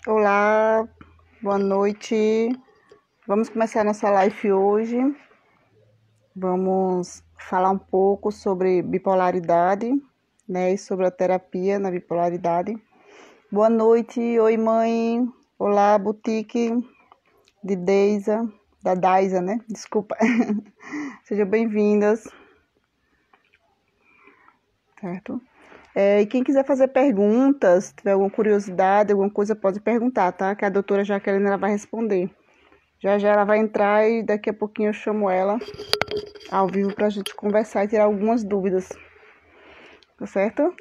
Olá, boa noite. Vamos começar nossa live hoje. Vamos falar um pouco sobre bipolaridade, né, e sobre a terapia na bipolaridade. Boa noite, oi mãe. Olá, boutique de Deisa, da Daisa, né? Desculpa. Sejam bem-vindas, certo? E quem quiser fazer perguntas, tiver alguma curiosidade, alguma coisa, pode perguntar, tá? Que a doutora Jaqueline ela vai responder. Já já ela vai entrar e daqui a pouquinho eu chamo ela ao vivo pra gente conversar e tirar algumas dúvidas. Tá certo?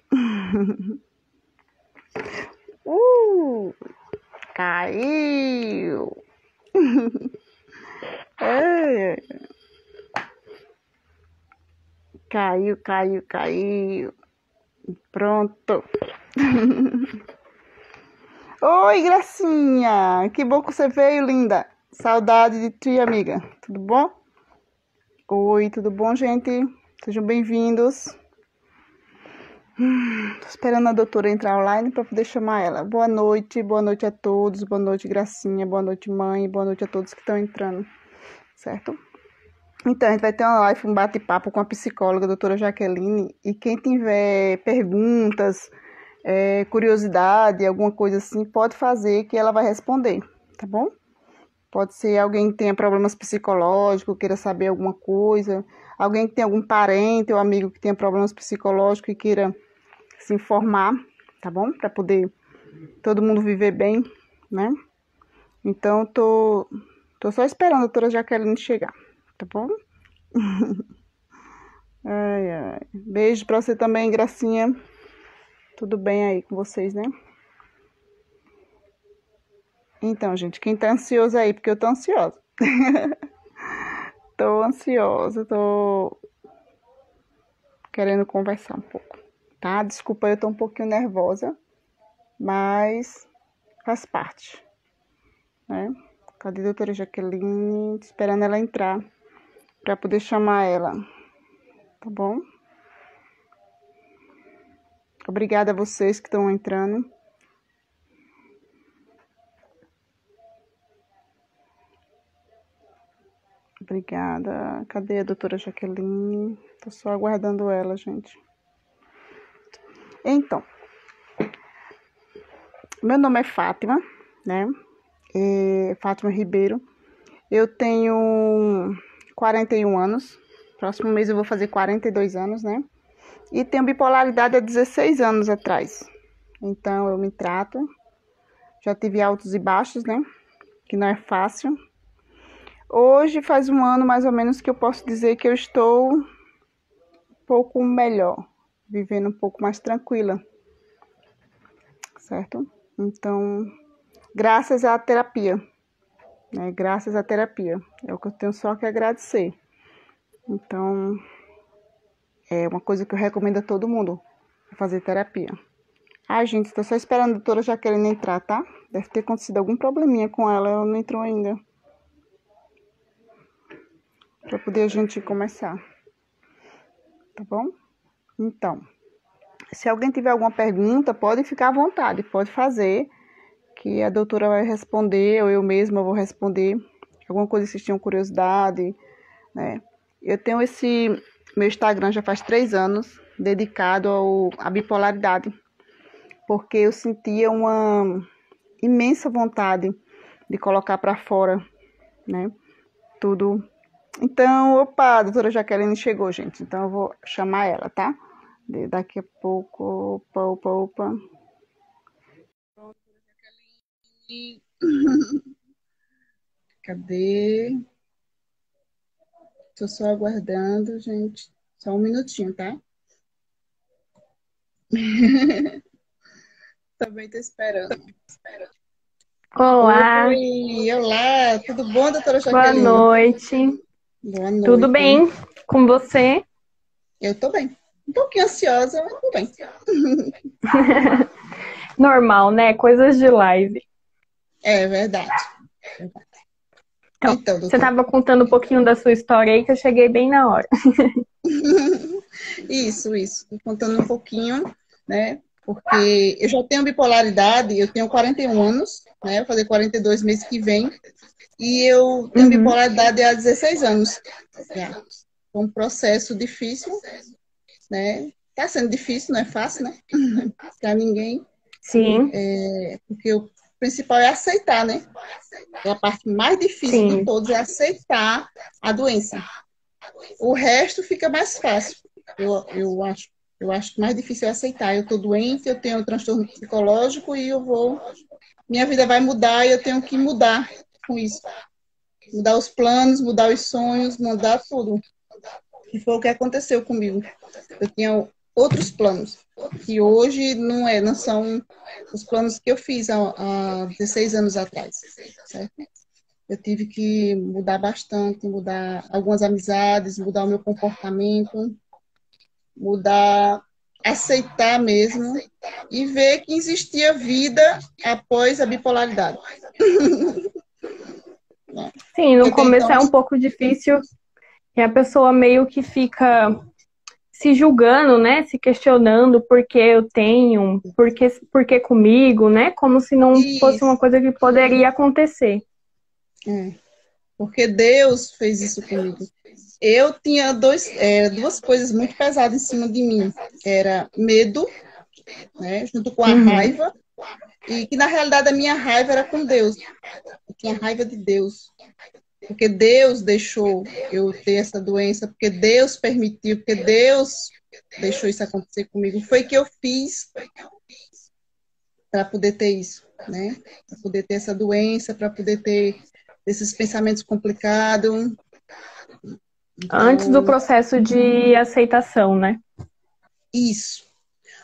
Uh! Caiu! Ei, caiu. Pronto. Oi, Gracinha! Que bom que você veio, linda. Saudade de ti, amiga. Tudo bom? Oi, tudo bom, gente? Sejam bem-vindos. Tô esperando a doutora entrar online para poder chamar ela. Boa noite a todos. Boa noite, Gracinha. Boa noite, mãe. Boa noite a todos que estão entrando, certo? Então, a gente vai ter uma live, um bate-papo com a psicóloga, a doutora Jaqueline. E quem tiver perguntas, curiosidade, alguma coisa assim, pode fazer que ela vai responder, tá bom? Pode ser alguém que tenha problemas psicológicos, queira saber alguma coisa. Alguém que tenha algum parente ou amigo que tenha problemas psicológicos e queira se informar, tá bom? Para poder todo mundo viver bem, né? Então, tô só esperando a doutora Jaqueline chegar, tá bom? Ai, ai. Beijo pra você também, Gracinha. Tudo bem aí com vocês, né? Então, gente, quem tá ansioso aí? Porque eu tô ansiosa. Tô ansiosa, tô querendo conversar um pouco, tá? Desculpa, eu tô um pouquinho nervosa, mas faz parte, né? Cadê a doutora Jaqueline? Tô esperando ela entrar para poder chamar ela, tá bom? Obrigada a vocês que estão entrando. Obrigada. Cadê a doutora Jaqueline? Tô só aguardando ela, gente. Então, meu nome é Fátima, né? Fátima Ribeiro. Eu tenho 41 anos. Próximo mês eu vou fazer 42 anos, né? E tenho bipolaridade há 16 anos atrás. Então, eu me trato. Já tive altos e baixos, né? Que não é fácil. Hoje faz um ano, mais ou menos, que eu posso dizer que eu estou um pouco melhor. Vivendo um pouco mais tranquila. Certo? Então, graças à terapia. Né? Graças à terapia. É o que eu tenho só que agradecer. Então, é uma coisa que eu recomendo a todo mundo. Fazer terapia. Ai, gente, tô só esperando a doutora Jaqueline entrar, tá? Deve ter acontecido algum probleminha com ela, ela não entrou ainda. Pra poder a gente começar. Tá bom? Então, se alguém tiver alguma pergunta, pode ficar à vontade, pode fazer, que a doutora vai responder, ou eu mesma vou responder. Alguma coisa que vocês tinham curiosidade, né? Eu tenho meu Instagram já faz 3 anos, dedicado à bipolaridade, porque eu sentia uma imensa vontade de colocar para fora, né? Tudo. Então, opa, a doutora Jaqueline chegou, gente. Então, eu vou chamar ela, tá? Daqui a pouco. Opa. Cadê? Tô só aguardando, gente. Só um minutinho, tá? Também tô esperando. Olá, Olá, tudo bom, doutora boa Jaqueline? noite. Boa Tudo noite. bem com você? Eu tô bem. Um pouquinho ansiosa, mas tô bem. Normal, né? Coisas de live. É verdade. Então, Então, você doutora. estava contando um pouquinho da sua história aí que eu cheguei bem na hora. Isso. Tô contando um pouquinho, né? Porque eu já tenho bipolaridade, eu tenho 41 anos, né? Vou fazer 42 meses que vem. E eu tenho Uhum. bipolaridade há 16 anos. Já. É um processo difícil, né? Tá sendo difícil, não é fácil, né? Para ninguém. Sim, Porque o principal é aceitar, né? É a parte mais difícil de sim. todos, é aceitar a doença. O resto fica mais fácil. Eu acho. Eu acho que mais difícil é aceitar. Eu estou doente, eu tenho um transtorno psicológico e eu vou. Minha vida vai mudar e eu tenho que mudar com isso. Mudar os planos, mudar os sonhos, mudar tudo. E foi o que aconteceu comigo. Eu tinha outros planos, que hoje não são os planos que eu fiz há 16 anos atrás, certo? Eu tive que mudar bastante, mudar algumas amizades, mudar o meu comportamento, mudar, aceitar mesmo e ver que existia vida após a bipolaridade. Sim, Porque no até começo então, é um pouco difícil e a pessoa meio que fica se julgando, né? Se questionando por que eu tenho, por que comigo, né? Como se não fosse uma isso, coisa que poderia acontecer. é, porque Deus fez isso comigo. Eu tinha duas coisas muito pesadas em cima de mim. Era medo, né, junto com a Uhum. raiva, e que na realidade a minha raiva era com Deus. Eu tinha raiva de Deus, porque Deus deixou eu ter essa doença, porque Deus permitiu, porque Deus deixou isso acontecer comigo. Foi que eu fiz para poder ter isso, né? Para poder ter essa doença, para poder ter esses pensamentos complicados. Antes do Então, processo de aceitação, né? isso.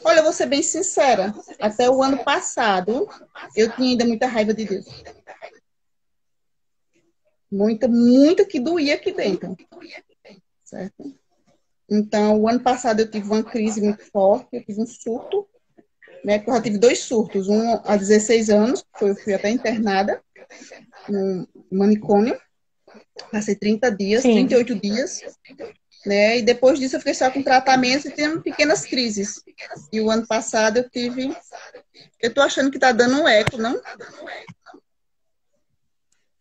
Olha, eu vou ser bem sincera. Até o ano passado, eu tinha ainda muita raiva de Deus. Muita, muita que doía aqui dentro. Certo? Então, o ano passado eu tive uma crise muito forte, eu tive um surto, né? Eu já tive dois surtos. Um há 16 anos, eu fui até internada no manicômio. Passei 30 dias, Sim. 38 dias, né? E depois disso eu fiquei só com tratamento e tendo pequenas crises. E o ano passado eu tive. Eu tô achando que tá dando um eco, não?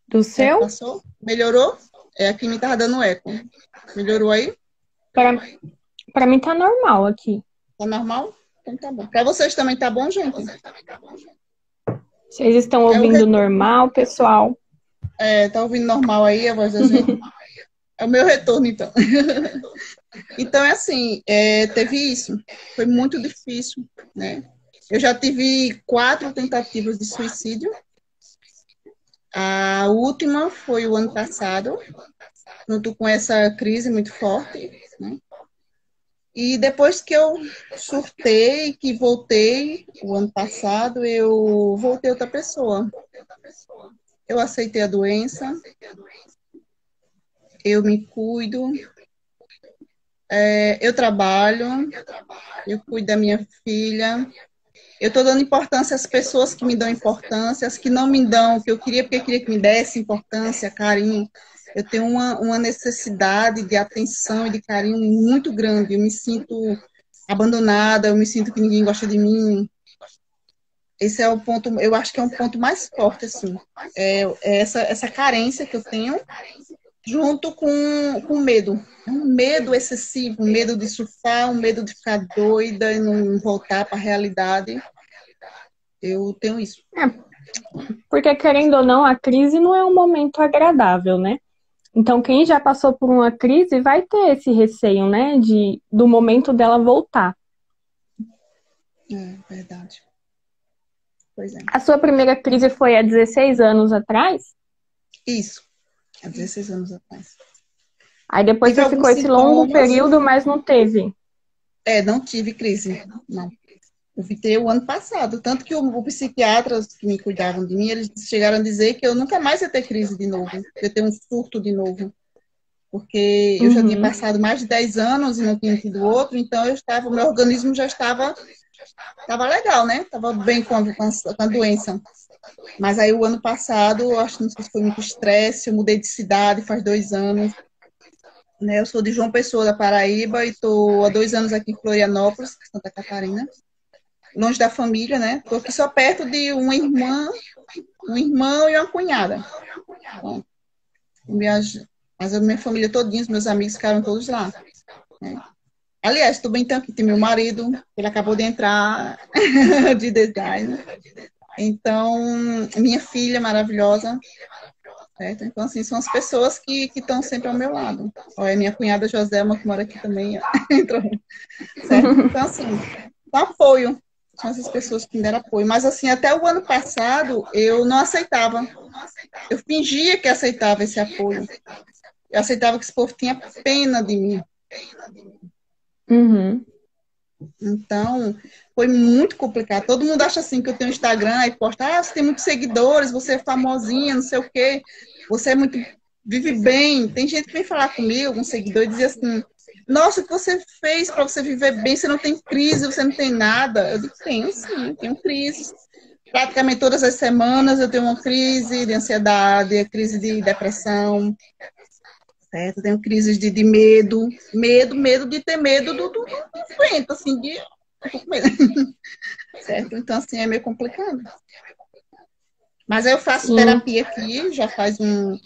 Do Será que seu? passou? Melhorou? É, aqui me tava dando eco. Melhorou aí? Para para mim tá normal aqui. Tá normal? Então tá bom. Pra vocês também tá bom, gente? Vocês estão É o ouvindo retorno. normal, pessoal? Tá ouvindo normal aí a voz da gente? É o meu retorno, então. Então, é assim, teve isso. Foi muito difícil, né? Eu já tive 4 tentativas de suicídio. A última foi o ano passado, junto com essa crise muito forte, né? E depois que eu surtei, que voltei, o ano passado, eu voltei outra pessoa. Eu aceitei a doença, eu me cuido, eu trabalho, eu cuido da minha filha. Eu estou dando importância às pessoas que me dão importância, as que não me dão o que eu queria, porque eu queria que me desse importância, carinho. Eu tenho uma necessidade de atenção e de carinho muito grande. Eu me sinto abandonada, eu me sinto que ninguém gosta de mim. Esse é o ponto, eu acho que é um ponto mais forte, assim. É essa carência que eu tenho, junto com medo. É um medo excessivo, um medo de surtar, um medo de ficar doida e não voltar para a realidade. Eu tenho isso. Porque, querendo ou não, a crise não é um momento agradável, né? Então, quem já passou por uma crise vai ter esse receio, né? Do momento dela voltar. É verdade. Pois é. A sua primeira crise foi há 16 anos atrás? Isso, há 16 anos atrás. Aí depois Tive você ficou alguns esse longo sintomas. período, mas não teve. Não tive crise, não. Eu vi ter o ano passado. Tanto que o psiquiatras que me cuidavam de mim, eles chegaram a dizer que eu nunca mais ia ter crise de novo, ia ter um surto de novo. Porque eu já tinha Uhum. passado mais de 10 anos e não tinha tido outro, então o meu organismo já estava legal, né? Estava bem com a doença. Mas aí o ano passado, eu acho que não sei se foi muito estresse, eu mudei de cidade faz 2 anos, né? Eu sou de João Pessoa, da Paraíba, e estou há 2 anos aqui em Florianópolis, Santa Catarina. longe da família, né? Estou aqui só perto de uma irmã, um irmão e uma cunhada. Bom, mas a minha família todinha, os meus amigos ficaram todos lá, né? Aliás, estou bem aqui, tem meu marido, ele acabou de entrar de design. Então, minha filha maravilhosa, certo? Então, assim, são as pessoas que estão sempre ao meu lado. Olha, minha cunhada Joselma, que mora aqui também, entrou, certo? Então, assim, com apoio, são essas pessoas que me deram apoio. Mas, assim, até o ano passado, eu não aceitava. Eu fingia que aceitava esse apoio. Eu aceitava que esse povo tinha pena de mim. Uhum. Então, foi muito complicado. Todo mundo acha assim que eu tenho um Instagram e posta, você tem muitos seguidores, você é famosinha, não sei o quê, você é muito, vive bem. Tem gente que vem falar comigo, algum seguidor, e dizia assim, nossa, o que você fez para você viver bem? Você não tem crise, você não tem nada. Eu digo, tenho sim, tenho crises. Praticamente todas as semanas eu tenho uma crise de ansiedade, crise de depressão, certo? Eu tenho crises de medo de ter medo do vento, assim, de certo? Então, assim, é meio complicado. Mas aí eu faço Sim. terapia aqui, já faz uns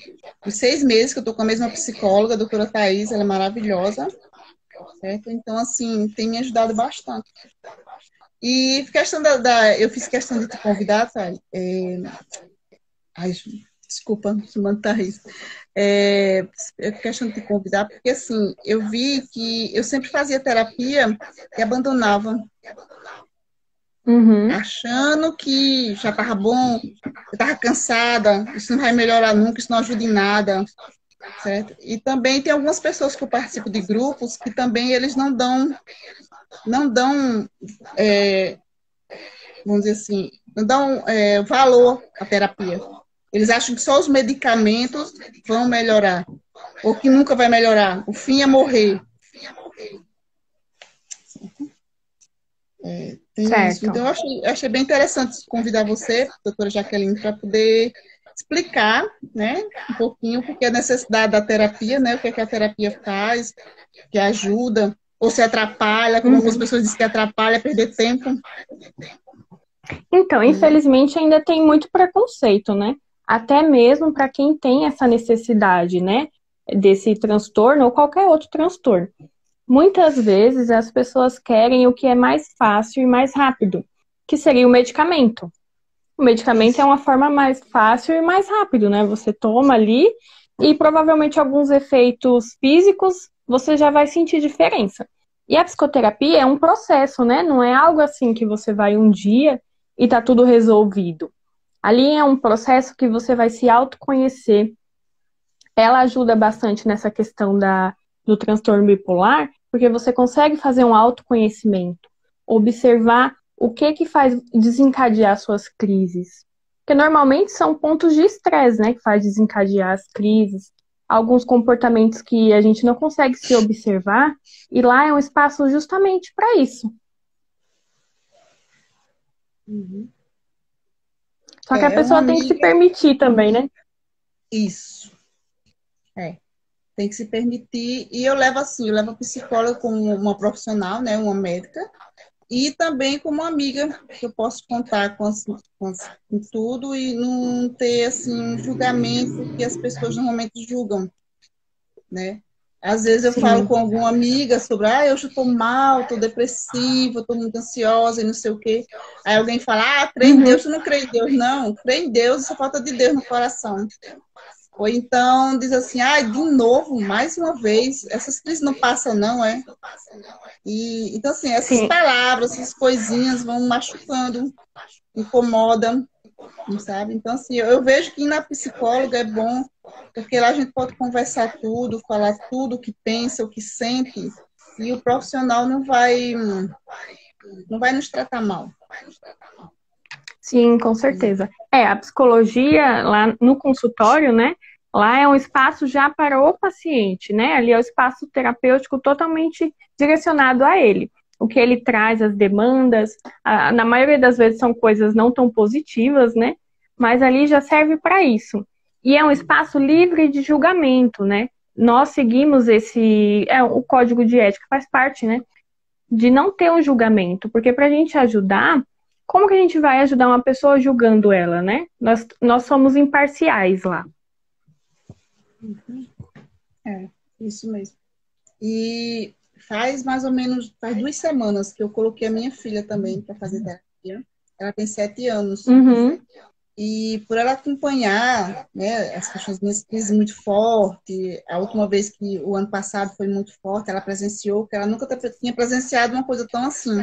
6 meses que eu tô com a mesma psicóloga, a doutora Thais, ela é maravilhosa, certo? Então, assim, tem me ajudado bastante. E questão eu fiz questão de te convidar, tá? Ai, desculpa, chamando Thaís. É questão de te convidar, porque, assim, eu vi que eu sempre fazia terapia e abandonava, Uhum. achando que já estava bom, eu estava cansada, isso não vai melhorar nunca, isso não ajuda em nada, certo? E também tem algumas pessoas que eu participo de grupos que também eles não dão, vamos dizer assim, não dão valor à terapia. Eles acham que só os medicamentos vão melhorar, ou que nunca vai melhorar. O fim é morrer. Tem isso. Então, Certo. eu achei bem interessante convidar você, doutora Jaqueline, para poder explicar, né, um pouquinho porque a necessidade da terapia, né, o que é que a terapia faz, que ajuda, ou se atrapalha, como algumas Uhum. pessoas dizem que atrapalha, perder tempo. Então, infelizmente, ainda tem muito preconceito, né? Até mesmo para quem tem essa necessidade, né? Desse transtorno ou qualquer outro transtorno. Muitas vezes as pessoas querem o que é mais fácil e mais rápido, que seria o medicamento. O medicamento é Isso. uma forma mais fácil e mais rápido, né? Você toma ali e provavelmente alguns efeitos físicos você já vai sentir diferença. E a psicoterapia é um processo, né? Não é algo assim que você vai um dia e tá tudo resolvido. Ali é um processo que você vai se autoconhecer. Ela ajuda bastante nessa questão do transtorno bipolar, porque você consegue fazer um autoconhecimento, observar o que faz desencadear suas crises. Porque normalmente são pontos de estresse, né, que faz desencadear as crises, alguns comportamentos que a gente não consegue se observar, e lá é um espaço justamente para isso. Uhum. Só que a Uma pessoa tem que se amiga, permitir também, né? isso. É, tem que se permitir. E eu levo assim, eu levo a psicóloga como uma profissional, né, uma médica, e também como uma amiga que eu posso contar com tudo e não ter assim um julgamento que as pessoas normalmente julgam, né? Às vezes eu falo Sim. com alguma amiga sobre, hoje eu estou mal, estou depressiva, estou muito ansiosa e não sei o quê. Aí alguém fala, crê em Uhum. Deus, tu não crê em Deus, não. Crê em Deus, só falta de Deus no coração. Ou então diz assim, de novo, mais uma vez, essas crises não passam, não, é? E, então, assim, essas Sim. palavras, essas coisinhas vão machucando, incomodam, sabe? Então, assim, eu vejo que ir na psicóloga é bom, porque lá a gente pode conversar tudo, falar tudo o que pensa, o que sente, e o profissional não vai nos tratar mal. Sim, com certeza. A psicologia lá no consultório, né? Lá é um espaço já para o paciente, né? Ali é o espaço terapêutico totalmente direcionado a ele. O que ele traz, as demandas, na maioria das vezes são coisas não tão positivas, né? Mas ali já serve para isso. E é um espaço livre de julgamento, né? Nós seguimos o código de ética, faz parte, né? de não ter um julgamento, porque para a gente ajudar, como que a gente vai ajudar uma pessoa julgando ela, né? Nós somos imparciais lá. É, isso mesmo. E faz mais ou menos, faz 2 semanas que eu coloquei a minha filha também para fazer terapia. Ela tem 7 anos. Uhum. E por ela acompanhar, né, as questões das crises muito forte, a última vez que o ano passado foi muito forte, ela presenciou, que ela nunca tinha presenciado uma coisa tão assim.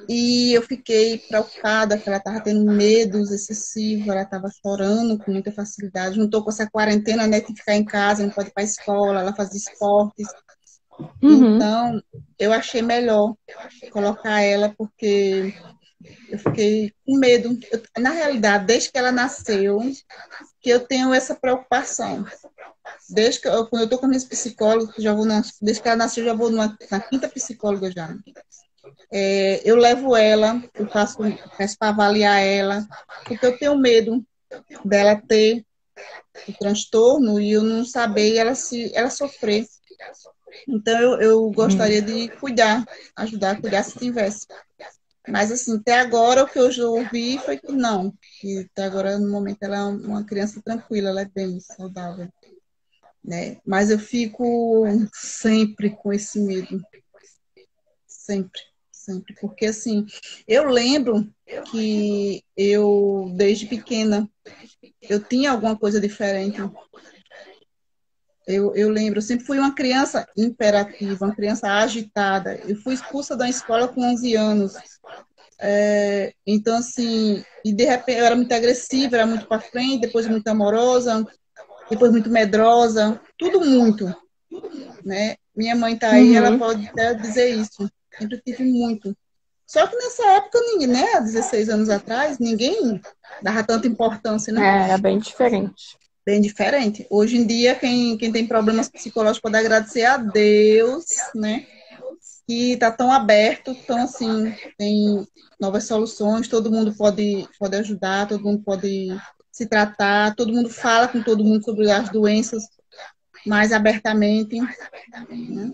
E eu fiquei preocupada, que ela estava tendo medos excessivos, ela estava chorando com muita facilidade, juntou com essa quarentena, né, de ficar em casa, não pode ir para a escola, ela fazia esportes. Uhum. Então, eu achei melhor colocar ela, porque eu fiquei com medo. Na realidade, desde que ela nasceu, que eu tenho essa preocupação. Desde que quando eu estou com minhas psicólogas, desde que ela nasceu, eu já vou na quinta psicóloga já. Eu levo ela, eu peço para avaliar ela, porque eu tenho medo dela ter o transtorno e eu não saber ela sofrer. Então, eu gostaria de cuidar, ajudar a cuidar se tivesse. Mas, assim, até agora, o que eu já ouvi foi que não. Que até agora, no momento, ela é uma criança tranquila, ela é bem saudável, né? Mas eu fico sempre com esse medo. Sempre, sempre. Porque, assim, eu lembro que eu, desde pequena, eu tinha alguma coisa diferente. Eu lembro, eu sempre fui uma criança imperativa, uma criança agitada. Eu fui expulsa da escola com 11 anos. Então, assim, e de repente eu era muito agressiva, era muito para frente, depois muito amorosa, depois muito medrosa, tudo muito, né? Minha mãe tá aí, ela Uhum. pode até dizer isso. Sempre tive muito. Só que nessa época, ninguém, né, há 16 anos atrás, ninguém dava tanta importância, né? Era bem diferente. Bem diferente. Hoje em dia, quem tem problemas psicológicos pode agradecer a Deus, né? Que está tão aberto, tão assim, tem novas soluções, todo mundo pode ajudar, todo mundo pode se tratar, todo mundo fala com todo mundo sobre as doenças mais abertamente, né?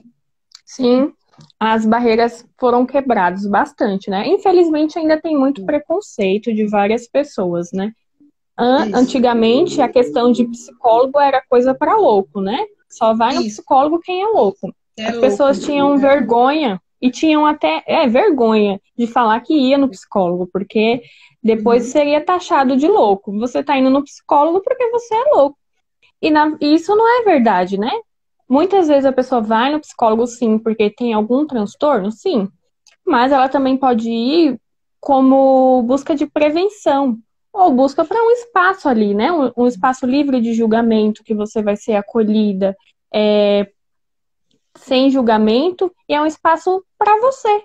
Sim, as barreiras foram quebradas bastante, né? Infelizmente ainda tem muito preconceito de várias pessoas, né? Isso, Antigamente a questão de psicólogo era coisa para louco, né? Só vai no isso, psicólogo quem é louco. é As louco, pessoas tinham vergonha e tinham até vergonha de falar que ia no psicólogo, porque depois uhum, seria taxado de louco. Você tá indo no psicólogo porque você é louco. E isso não é verdade, né? Muitas vezes a pessoa vai no psicólogo, sim, porque tem algum transtorno, sim, mas ela também pode ir como busca de prevenção, ou busca para um espaço ali, né? Um espaço livre de julgamento, que você vai ser acolhida, sem julgamento, e é um espaço para você.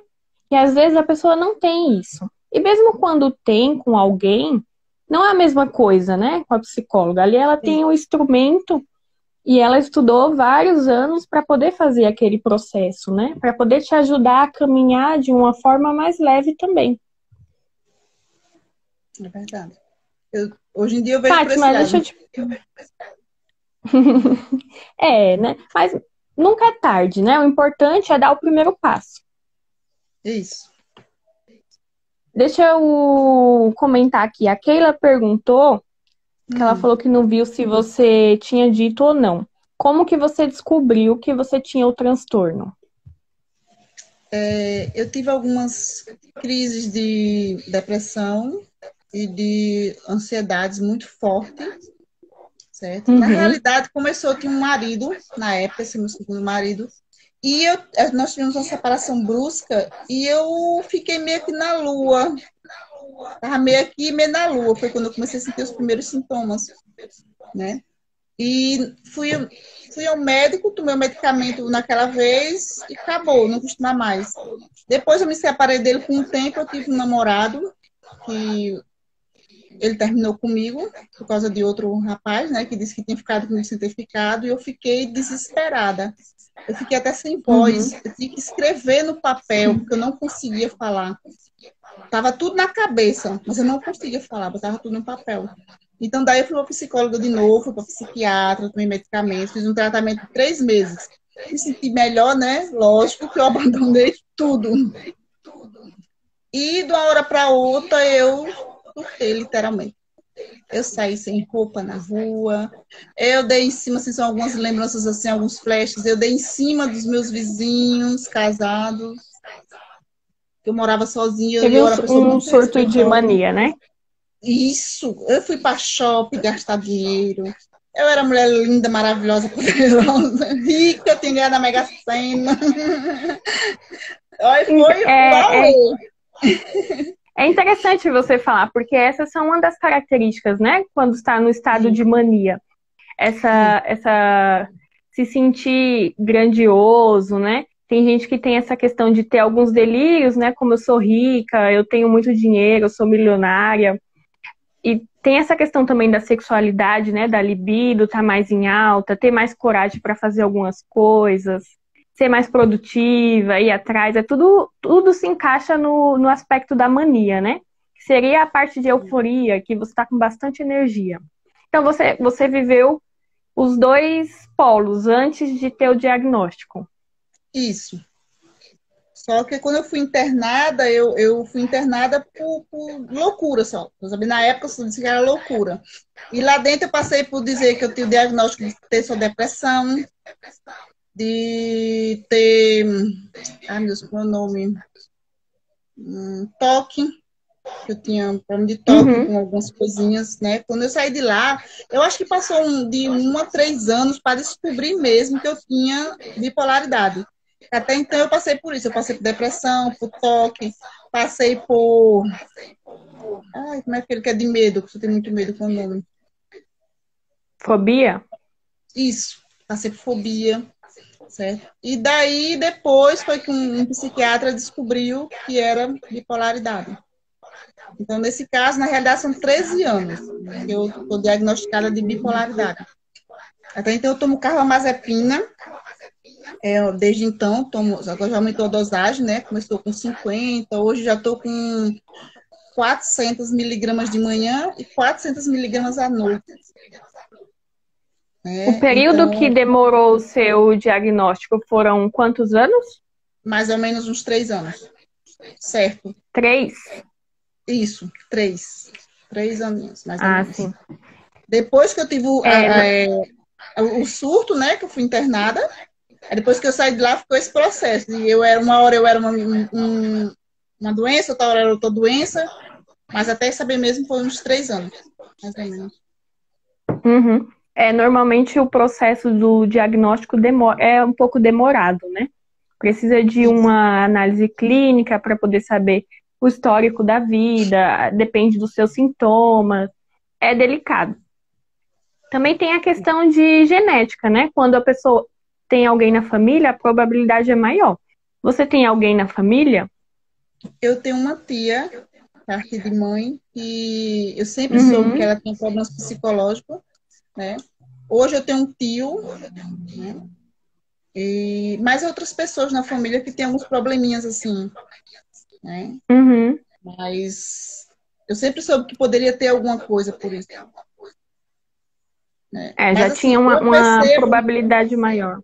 E às vezes a pessoa não tem isso. E mesmo quando tem com alguém, não é a mesma coisa, né? Com a psicóloga. Ali ela tem o instrumento e ela estudou vários anos para poder fazer aquele processo, né? Para poder te ajudar a caminhar de uma forma mais leve também. é verdade. Hoje em dia eu vejo por esse Fátima, lado. deixa eu te. Né? Mas nunca é tarde, né? O importante é dar o primeiro passo. Isso. Deixa eu comentar aqui. A Keila perguntou, que ela falou que não viu se você tinha dito ou não. Como que você descobriu que você tinha o transtorno? Eu tive algumas crises de depressão e de ansiedades muito fortes, certo? Na Uhum, realidade, começou, eu tinha um marido, na época, esse meu segundo marido, e nós tivemos uma separação brusca e eu fiquei meio que na lua, estava meio aqui, meio na lua, foi quando eu comecei a sentir os primeiros sintomas, né? E fui ao médico, tomei o medicamento naquela vez e acabou, não costuma mais. Depois eu me separei dele com um tempo, eu tive um namorado que ele terminou comigo por causa de outro rapaz, né, que disse que tinha ficado comigo sem ter ficado, e eu fiquei desesperada. Eu fiquei até sem voz, uhum, eu tinha que escrever no papel, porque eu não conseguia falar. Tava tudo na cabeça, mas eu não conseguia falar, botava tudo no papel. Então, daí eu fui para psicóloga de novo, fui para psiquiatra, tomei medicamentos, fiz um tratamento de 3 meses. Me senti melhor, né? Lógico que eu abandonei tudo. E de uma hora para outra eu surtei, literalmente. Eu saí sem roupa na rua, eu dei em cima, assim, são algumas lembranças, assim, alguns flashes, eu dei em cima dos meus vizinhos casados, eu morava sozinha, e Teve eu era uma pessoa um muito surto de respeitosa. mania, né? Isso, eu fui para shopping gastar dinheiro, eu era mulher linda, maravilhosa, poderosa, rica, tinha ganhado a Mega Sena. Aí foi o É, auê. é interessante você falar, porque essas são uma das características, né? Quando está no estado Sim, de mania. sim, Essa se sentir grandioso, né? Tem gente que tem essa questão de ter alguns delírios, né? Como eu sou rica, eu tenho muito dinheiro, eu sou milionária. E tem essa questão também da sexualidade, né? Da libido, tá mais em alta, ter mais coragem para fazer algumas coisas, ser mais produtiva, ir atrás. Tudo se encaixa no aspecto da mania, né? Que seria a parte de euforia, que você está com bastante energia. Então você viveu os dois polos antes de ter o diagnóstico. isso. Só que quando eu fui internada, eu fui internada por loucura só. Sabe? Na época eu disse que era loucura. E lá dentro eu passei por dizer que eu tinha o diagnóstico de ter só depressão, de ter, ai meu Deus, qual é o nome? Toque, que eu tinha problema de toque Uhum. com algumas coisinhas, né? Quando eu saí de lá, eu acho que passou de 1 a 3 anos para descobrir mesmo que eu tinha bipolaridade. Até então eu passei por isso, eu passei por depressão, por toque, passei por... Ai, como é aquele que é de medo, que você tem muito medo com o nome? Fobia? Isso, passei por fobia, certo? E daí, depois, foi que um psiquiatra descobriu que era bipolaridade. Então, nesse caso, na realidade, são 13 anos que eu estou diagnosticada de bipolaridade. Até então, eu tomo carbamazepina, desde então, agora já aumentou a dosagem, né? Começou com 50, hoje já estou com 400 miligramas de manhã e 400 miligramas à noite. O Né? período que Então, demorou o seu diagnóstico foram quantos anos? mais ou menos uns 3 anos, certo? 3? Isso, 3 aninhos, mais ou Ah, menos. sim. Depois que eu tive É, o surto, né, que eu fui internada, aí depois que eu saí de lá, ficou esse processo. E uma hora eu era uma doença, outra hora era outra doença, mas até saber mesmo foi uns 3 anos, mais ou menos. uhum. Normalmente o processo do diagnóstico é um pouco demorado, né? Precisa de Isso. uma análise clínica para poder saber o histórico da vida, depende dos seus sintomas, é delicado. Também tem a questão de genética, né? Quando a pessoa tem alguém na família, a probabilidade é maior. Você tem alguém na família? Eu tenho uma tia, parte de mãe, que eu sempre soube que Uhum. ela tinha problemas psicológicos, né? Hoje eu tenho um tio, né? E mais outras pessoas na família que têm alguns probleminhas assim, né? Uhum. Mas eu sempre soube que poderia ter alguma coisa por isso, né? Já Mas assim, tinha eu uma percebo probabilidade maior.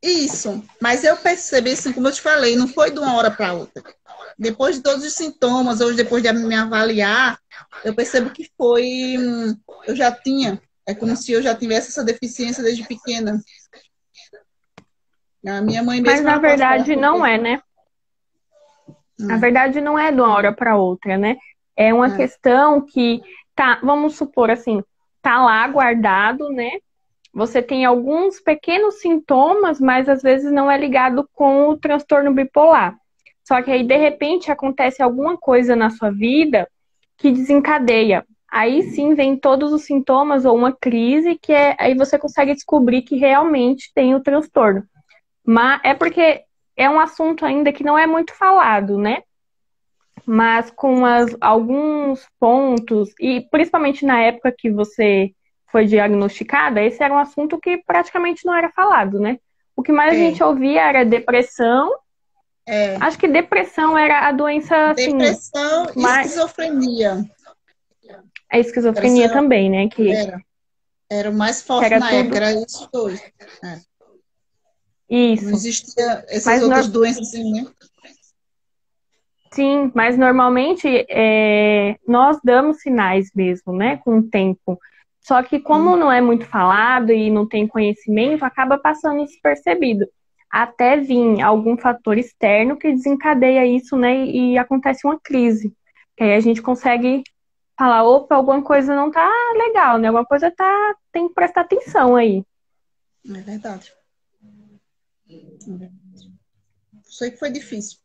isso, mas eu percebi assim, como eu te falei, não foi de uma hora para outra. Depois de todos os sintomas, ou depois de me avaliar, eu percebo que foi, eu já tinha, é como se eu já tivesse essa deficiência desde pequena. A minha mãe Mas mesmo, na ela pode falar verdade não porque... é, né? A Hum, verdade não é de uma hora para outra, né? É uma é, questão que tá, vamos supor assim, tá lá guardado, né? Você tem alguns pequenos sintomas, mas às vezes não é ligado com o transtorno bipolar. Só que aí, de repente, acontece alguma coisa na sua vida que desencadeia. Aí sim vem todos os sintomas ou uma crise aí você consegue descobrir que realmente tem o transtorno. Mas é porque é um assunto ainda que não é muito falado, né? Mas com alguns pontos, e principalmente na época que você foi diagnosticada, esse era um assunto que praticamente não era falado, né? O que mais a é, gente ouvia era depressão. é. Acho que depressão era a doença, assim, Depressão e mais. esquizofrenia. A esquizofrenia Depressão também, né? era, era o mais Que forte era na época, tudo era esses dois. É. Não isso. existia essas Mas outras doenças assim, né? Sim, mas normalmente nós damos sinais mesmo, né, com o tempo. Só que como Hum, não é muito falado e não tem conhecimento, acaba passando despercebido. Até vir algum fator externo que desencadeia isso, né, e acontece uma crise. Que aí a gente consegue falar, opa, alguma coisa não tá legal, né? Alguma coisa tem que prestar atenção aí. é verdade. É verdade. Sei que foi difícil.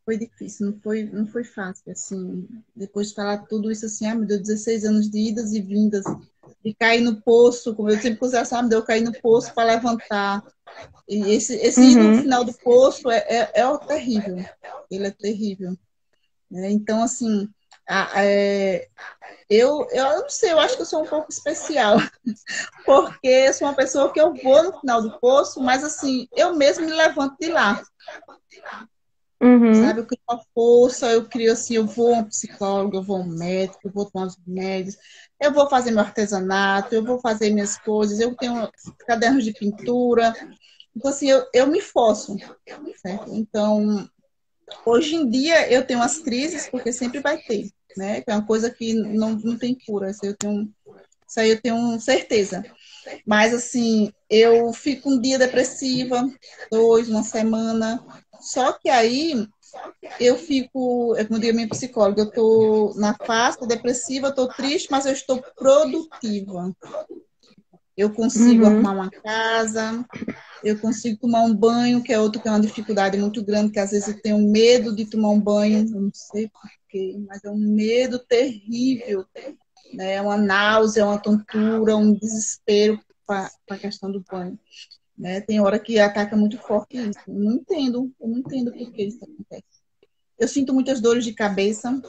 Foi difícil, não foi fácil, assim, depois de falar tudo isso assim, me deu 16 anos de idas e vindas, de cair no poço, como eu sempre usava, me deu cair no poço para levantar, e esse ir no Uhum, final do poço é o terrível, ele é terrível, né? Então, assim, eu não sei, eu acho que eu sou um pouco especial, porque eu sou uma pessoa que eu vou no final do poço, mas, assim, eu mesmo me levanto de lá, uhum, sabe? Eu crio uma força, eu crio assim, eu vou a um psicólogo, eu vou a um médico, eu vou tomar os remédios, eu vou fazer meu artesanato, eu vou fazer minhas coisas, eu tenho cadernos de pintura. Então, assim, eu me esforço, certo? Então, hoje em dia eu tenho as crises, porque sempre vai ter, né? Que é uma coisa que não tem cura, isso aí eu tenho certeza. Mas, assim, eu fico um dia depressiva, dois, uma semana. Só que aí eu fico, é como diz a minha psicóloga, eu estou na fase depressiva, estou triste, mas eu estou produtiva. Eu consigo uhum. arrumar uma casa, eu consigo tomar um banho, que é outro que é uma dificuldade muito grande, que às vezes eu tenho medo de tomar um banho, eu não sei porquê, mas é um medo terrível, né? É uma náusea, uma tontura, um desespero para a questão do banho. Né? Tem hora que ataca muito forte isso. Eu não entendo por que isso acontece. Eu sinto muitas dores de cabeça,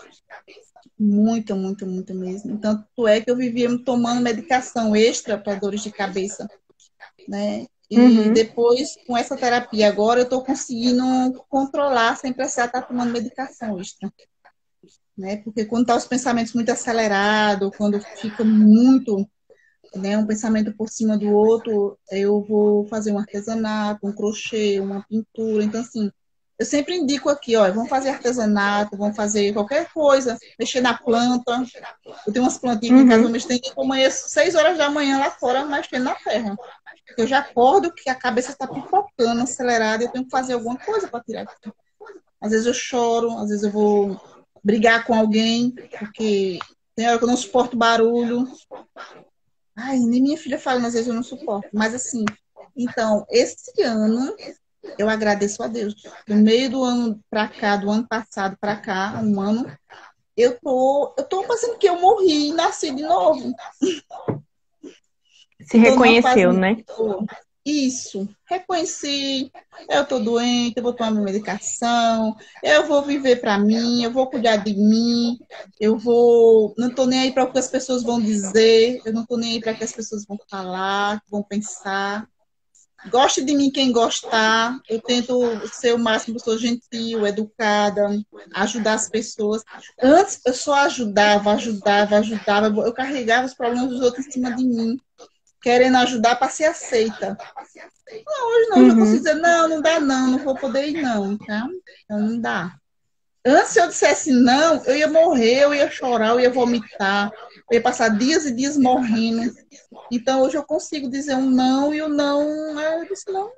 muita, muita, muita mesmo. Tanto é que eu vivia tomando medicação extra para dores de cabeça, né? E Uhum. depois, com essa terapia agora, eu estou conseguindo controlar sem precisar estar tomando medicação extra, né? Porque quando tá os pensamentos muito acelerados, quando fica muito, né, um pensamento por cima do outro, eu vou fazer um artesanato, um crochê, uma pintura. Então, assim, eu sempre indico aqui, ó, vamos fazer artesanato, vamos fazer qualquer coisa, mexer na planta. Eu tenho umas plantinhas aqui em casa, eu Uhum. mexo, tem que amanhecer 6 horas da manhã lá fora, mexendo na terra. Porque eu já acordo que a cabeça está pipocando, acelerada, e eu tenho que fazer alguma coisa para tirar. Às vezes eu choro, às vezes eu vou brigar com alguém, porque tem hora que eu não suporto barulho. Ai, nem minha filha fala, às vezes eu não suporto. Mas assim, então, esse ano eu agradeço a Deus. Do meio do ano para cá, do ano passado para cá, um ano, eu tô pensando que eu morri e nasci de novo. Se Eu tô numa fase reconheceu, muito né? boa. Isso, reconheci, eu tô doente, eu vou tomar minha medicação, eu vou viver para mim, eu vou cuidar de mim, não tô nem aí para o que as pessoas vão dizer, eu não tô nem aí para o que as pessoas vão falar, vão pensar. Goste de mim quem gostar. Eu tento ser o máximo, eu sou gentil, educada, ajudar as pessoas. Antes eu só ajudava, ajudava, ajudava. Eu carregava os problemas dos outros em cima de mim, querendo ajudar para ser aceita. Hoje não, hoje eu consigo Uhum. dizer, não, não dá não, não vou poder ir não, tá? Então não dá. Antes, se eu dissesse não, eu ia morrer, eu ia chorar, eu ia vomitar, eu ia passar dias e dias morrendo. Então, hoje eu consigo dizer um não e o não, eu disse não.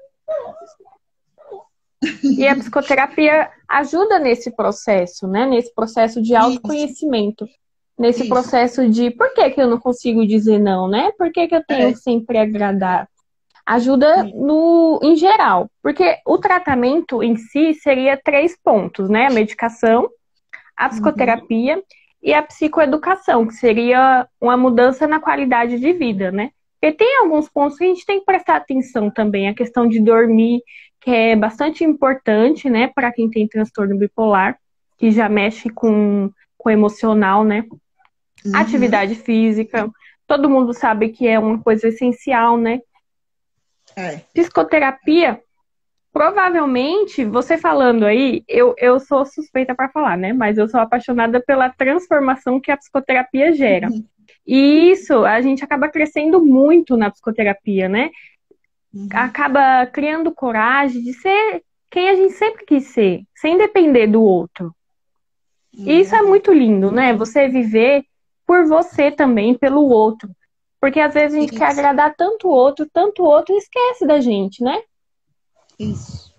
E a psicoterapia ajuda nesse processo, né? Nesse processo de Isso, autoconhecimento. Nesse isso. processo de por que que eu não consigo dizer não, né? Por que que eu tenho É, que sempre agradar? Ajuda em geral, porque o tratamento em si seria três pontos, né? A medicação, a uhum, psicoterapia e a psicoeducação, que seria uma mudança na qualidade de vida, né? Porque tem alguns pontos que a gente tem que prestar atenção também, a questão de dormir, que é bastante importante, né, para quem tem transtorno bipolar, que já mexe com o emocional, né? uhum, Atividade física, todo mundo sabe que é uma coisa essencial, né? é. Psicoterapia, provavelmente, você falando aí, eu sou suspeita para falar, né? Mas eu sou apaixonada pela transformação que a psicoterapia gera. Uhum, E isso, a gente acaba crescendo muito na psicoterapia, né? uhum, Acaba criando coragem de ser quem a gente sempre quis ser, sem depender do outro. E isso é muito lindo, né? Você viver por você também, pelo outro. Porque às vezes a gente quer Isso, agradar tanto o outro e esquece da gente, né? isso.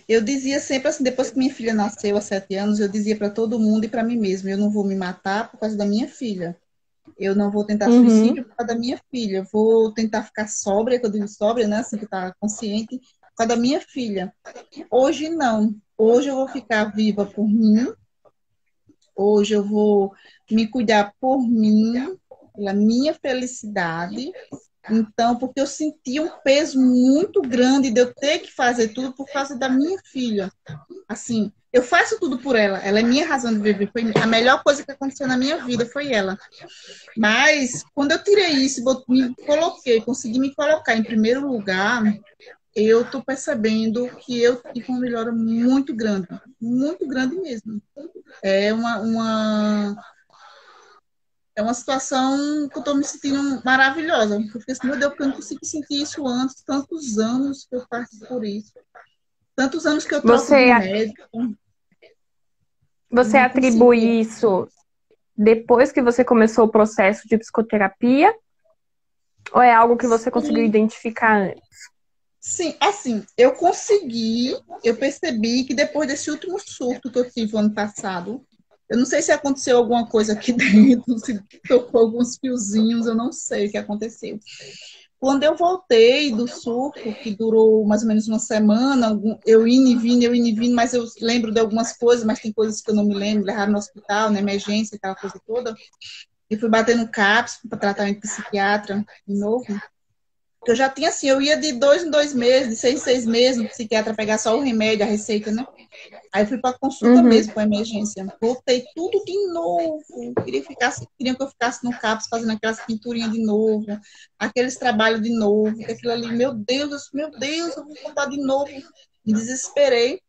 Eu dizia sempre assim, depois que minha filha nasceu há 7 anos, eu dizia para todo mundo e para mim mesma, eu não vou me matar por causa da minha filha. Eu não vou tentar Uhum. suicídio por causa da minha filha. Eu vou tentar ficar sóbria, que eu digo sóbria, né? Assim, que tá consciente, por causa da minha filha. Hoje não. Hoje eu vou ficar viva por mim. Hoje eu vou me cuidar por mim, pela minha felicidade. Então, porque eu senti um peso muito grande de eu ter que fazer tudo por causa da minha filha. Assim, eu faço tudo por ela. Ela é minha razão de viver. Foi a melhor coisa que aconteceu na minha vida, foi ela. Mas, quando eu tirei isso, me coloquei, consegui me colocar em primeiro lugar, eu estou percebendo que eu tive uma melhora muito grande mesmo. É é uma situação que eu estou me sentindo maravilhosa. Eu fiquei assim, meu Deus, porque eu não consegui sentir isso antes, tantos anos que eu passo por isso. Tantos anos que eu troco de Você, médico, eu você não conseguia. atribui isso depois que você começou o processo de psicoterapia? Ou é algo que você conseguiu Sim, identificar antes? sim, assim, eu consegui, eu percebi que depois desse último surto que eu tive ano passado, eu não sei se aconteceu alguma coisa aqui dentro, se tocou alguns fiozinhos, eu não sei o que aconteceu. Quando eu voltei do surto, que durou mais ou menos uma semana, eu indo e vindo, mas eu lembro de algumas coisas, mas tem coisas que eu não me lembro, levaram no hospital, na emergência, aquela coisa toda, e fui bater no CAPS para tratamento psiquiatra de novo. Eu já tinha assim, eu ia de 2 em 2 meses, de 6 em 6 meses, no psiquiatra pegar só o remédio, a receita, né? Aí eu fui para consulta Uhum. mesmo, para emergência. Voltei tudo de novo. Queriam que eu ficasse no CAPS fazendo aquelas pinturinhas de novo, aqueles trabalhos de novo, que aquilo ali, meu Deus, eu vou contar de novo. Me desesperei.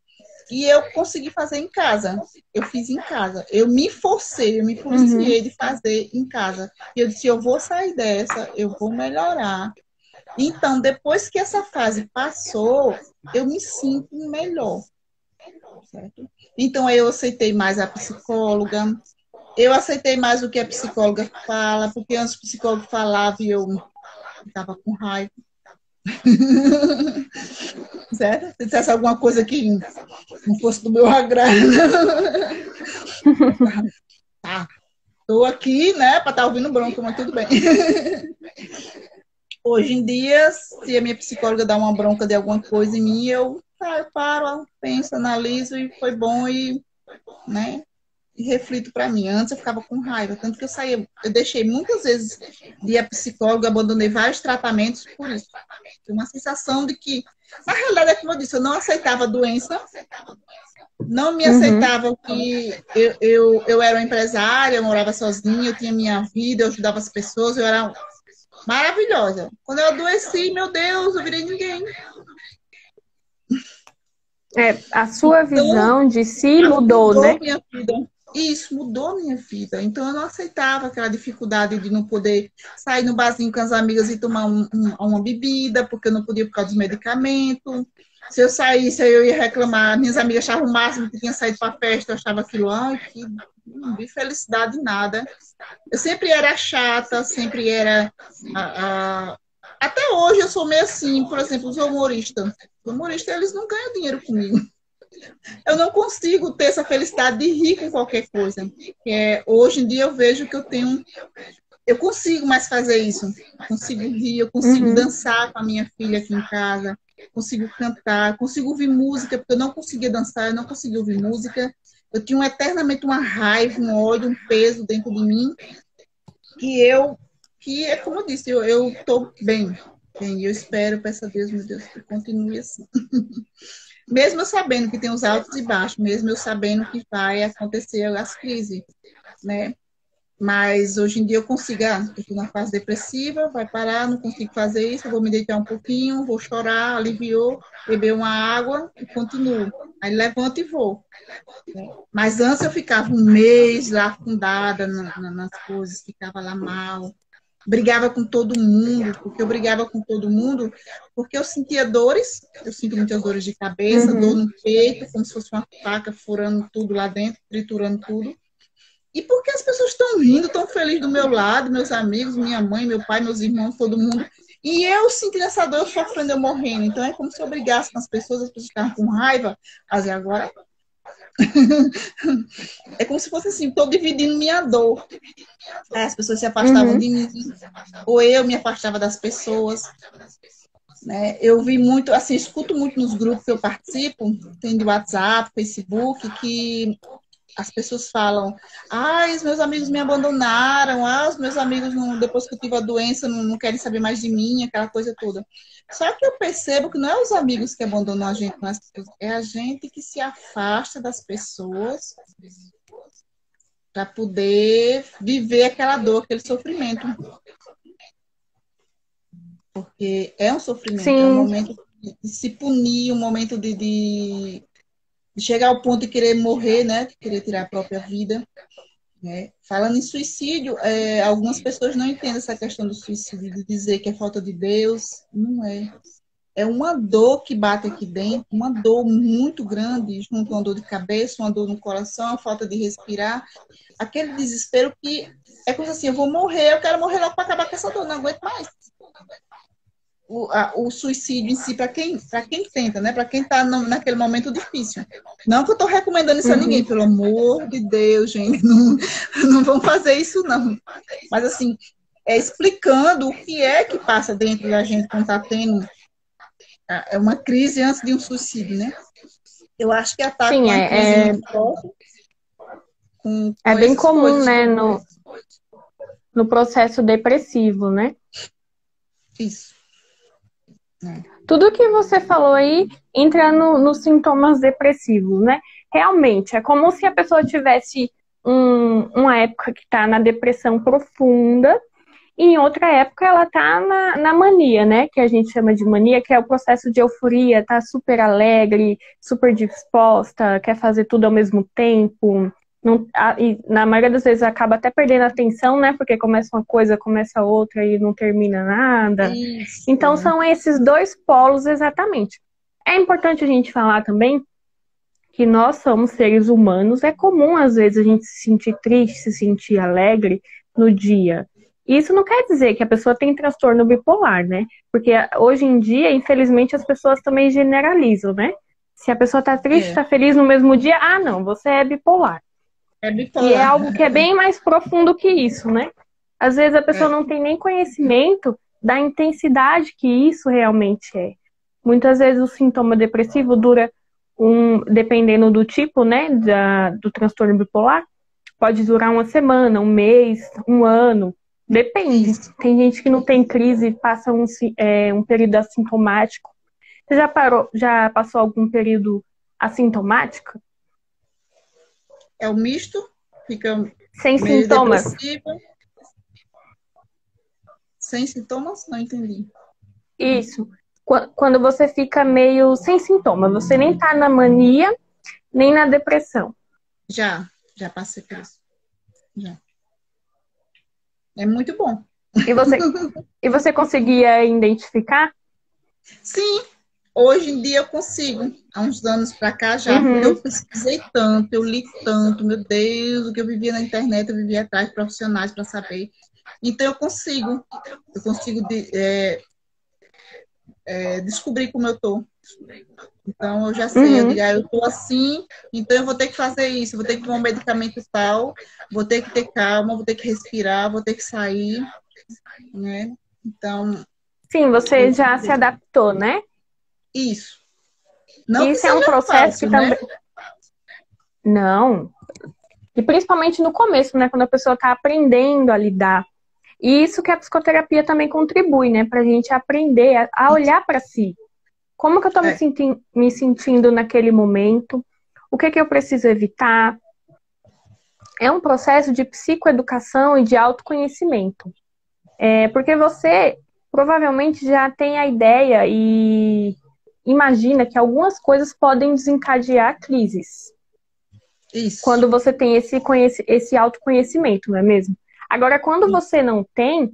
E eu consegui fazer em casa. Eu fiz em casa. Eu me forcei, eu me Uhum. policiei de fazer em casa. E eu disse, eu vou sair dessa, eu vou melhorar. Então, depois que essa fase passou, eu me sinto melhor, certo? Então, aí eu aceitei mais a psicóloga, eu aceitei mais o que a psicóloga fala, porque antes o psicólogo falava e eu ficava com raiva, certo? Se dissesse alguma coisa que não fosse do meu agrado, tá, estou aqui, né, para estar ouvindo bronca, mas tudo bem. Hoje em dia, se a minha psicóloga dá uma bronca de alguma coisa em mim, eu paro, penso, analiso e foi bom e, né, e reflito para mim. Antes eu ficava com raiva, tanto que eu saía, eu deixei muitas vezes de ir a psicóloga, abandonei vários tratamentos por isso. Tem uma sensação de que, na realidade, é como eu disse, eu não aceitava a doença, não me Uhum. aceitava que eu era uma empresária, eu morava sozinha, eu tinha minha vida, eu ajudava as pessoas, eu era maravilhosa. Quando eu adoeci, meu Deus, eu virei ninguém. É, a sua Então, visão de si mudou, mudou né? minha vida. Isso mudou minha vida. Então, eu não aceitava aquela dificuldade de não poder sair no barzinho com as amigas e tomar uma bebida, porque eu não podia por causa dos medicamentos. Se eu saísse, eu ia reclamar. Minhas amigas achavam o máximo que tinha saído para a festa, eu achava aquilo, ai, que não vi felicidade nada. Eu sempre era chata, sempre era. Até hoje eu sou meio assim, por exemplo, Os humoristas, eles não ganham dinheiro comigo. Eu não consigo ter essa felicidade de rir com qualquer coisa. Hoje em dia eu vejo que eu consigo mais fazer isso. Eu consigo rir, eu consigo Uhum. dançar com a minha filha aqui em casa, consigo cantar, consigo ouvir música, porque eu não conseguia dançar, eu não conseguia ouvir música. Eu tinha eternamente uma raiva, um ódio, um peso dentro de mim, que é como eu disse, eu estou bem. Bem, eu espero, peço a Deus, meu Deus, que continue assim. Mesmo eu sabendo que tem os altos e baixos, mesmo eu sabendo que vai acontecer as crises, né? Mas hoje em dia eu consigo, eu estou na fase depressiva, vai parar, não consigo fazer isso, eu vou me deitar um pouquinho, vou chorar, aliviou, beber uma água e continuo. Aí levanto e vou. Né? Mas antes eu ficava um mês lá afundada nas coisas, ficava lá mal. brigava com todo mundo, porque eu brigava com todo mundo, porque eu sentia dores, eu sinto muitas dores de cabeça, dor no peito, como se fosse uma faca furando tudo lá dentro, triturando tudo. E porque as pessoas estão rindo, estão felizes do meu lado, meus amigos, minha mãe, meu pai, meus irmãos, todo mundo. E eu sentindo essa dor, eu sofrendo, eu morrendo. Então é como se eu brigasse com as pessoas ficavam com raiva. Mas agora é como se fosse assim, estou dividindo minha dor. As pessoas se afastavam de mim, ou eu me afastava das pessoas. Né? Eu vi muito, assim, escuto muito nos grupos que eu participo, tem do WhatsApp, Facebook, que as pessoas falam, os meus amigos me abandonaram, os meus amigos, depois que eu tive a doença, não querem saber mais de mim, aquela coisa toda. Só que eu percebo que não é os amigos que abandonam a gente, é a gente que se afasta das pessoas para poder viver aquela dor, aquele sofrimento. Porque é um sofrimento, Sim. É um momento de se punir, um momento de chegar ao ponto de querer morrer, né? De querer tirar a própria vida. Né? Falando em suicídio, algumas pessoas não entendem essa questão do suicídio, de dizer que é falta de Deus. Não é. É uma dor que bate aqui dentro, uma dor muito grande, junto com uma dor de cabeça, uma dor no coração, a falta de respirar. Aquele desespero que é coisa assim, eu vou morrer, eu quero morrer logo para acabar com essa dor, não aguento mais. O suicídio em si, para quem tenta, né? Para quem está naquele momento difícil. Não que eu estou recomendando isso a ninguém, pelo amor de Deus, gente, não vão fazer isso, não. Mas, assim, explicando o que é que passa dentro da gente quando está tendo uma crise antes de um suicídio, né? Eu acho que ataca uma crise muito forte. É bem comum, né, no processo depressivo, né? Isso. Tudo que você falou aí entra nos sintomas depressivos, né? Realmente, é como se a pessoa tivesse uma época que está na depressão profunda e em outra época ela está na mania, né? Que a gente chama de mania, que é o processo de euforia, tá super alegre, super disposta, quer fazer tudo ao mesmo tempo. E na maioria das vezes acaba até perdendo a atenção, né? Porque começa uma coisa, começa outra e não termina nada. Isso. Então são esses dois polos exatamente. É importante a gente falar também que nós somos seres humanos. É comum às vezes a gente se sentir triste, se sentir alegre no dia. Isso não quer dizer que a pessoa tem transtorno bipolar, né? Porque hoje em dia, infelizmente, as pessoas também generalizam, né? Se a pessoa tá triste, tá feliz no mesmo dia, não, você é bipolar. É bipolar. E é algo que é bem mais profundo que isso, né? Às vezes a pessoa não tem nem conhecimento da intensidade que isso realmente é. Muitas vezes o sintoma depressivo dura, dependendo do tipo, né, do transtorno bipolar, pode durar uma semana, um mês, um ano, depende. Tem gente que não tem crise, passa um período assintomático. Você já passou algum período assintomático? É o misto, fica sem meio sintomas. Depressivo. Sem sintomas? Não entendi. Isso. Quando você fica meio sem sintomas, você nem tá na mania, nem na depressão. Já passei por isso. Já. É muito bom. E você conseguia identificar? Sim. Hoje em dia eu consigo. Há uns anos para cá já. Porque eu pesquisei tanto, eu li tanto. Meu Deus, o que eu vivia na internet, eu vivia atrás de profissionais para saber. Então eu consigo descobrir como eu tô. Então eu já sei, eu tô assim, então eu vou ter que fazer isso, vou ter que tomar um medicamento tal, vou ter que ter calma, vou ter que respirar, vou ter que sair, né? Então... Sim, você já se adaptou, né? Isso. Não isso é um processo fácil, que também... né? Não. E principalmente no começo, né? Quando a pessoa está aprendendo a lidar. E isso que a psicoterapia também contribui, né? Pra gente aprender a olhar para si. Como que eu tô me sentindo naquele momento? O que eu preciso evitar? É um processo de psicoeducação e de autoconhecimento. Porque você provavelmente já tem a ideia e imagina que algumas coisas podem desencadear crises. Isso. Quando você tem esse autoconhecimento, não é mesmo? Agora, quando você não tem,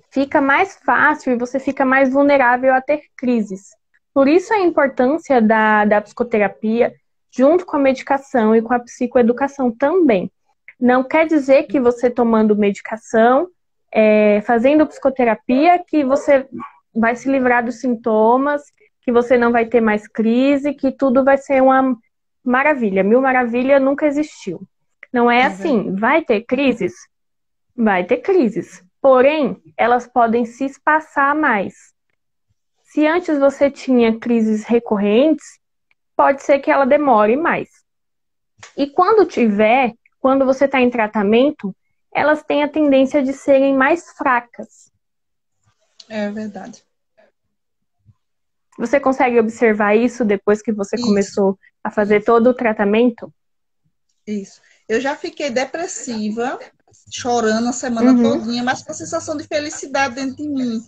fica mais fácil e você fica mais vulnerável a ter crises. Por isso a importância da psicoterapia, junto com a medicação e com a psicoeducação também. Não quer dizer que você tomando medicação, fazendo psicoterapia, que você vai se livrar dos sintomas, que você não vai ter mais crise, que tudo vai ser uma maravilha. Mil maravilha nunca existiu. Não é assim. Vai ter crises? Vai ter crises. Porém, elas podem se espaçar mais. Se antes você tinha crises recorrentes, pode ser que ela demore mais. E quando você está em tratamento, elas têm a tendência de serem mais fracas. É verdade. Você consegue observar isso depois que você começou a fazer todo o tratamento? Isso. Eu já fiquei depressiva, chorando a semana todinha, mas com a sensação de felicidade dentro de mim.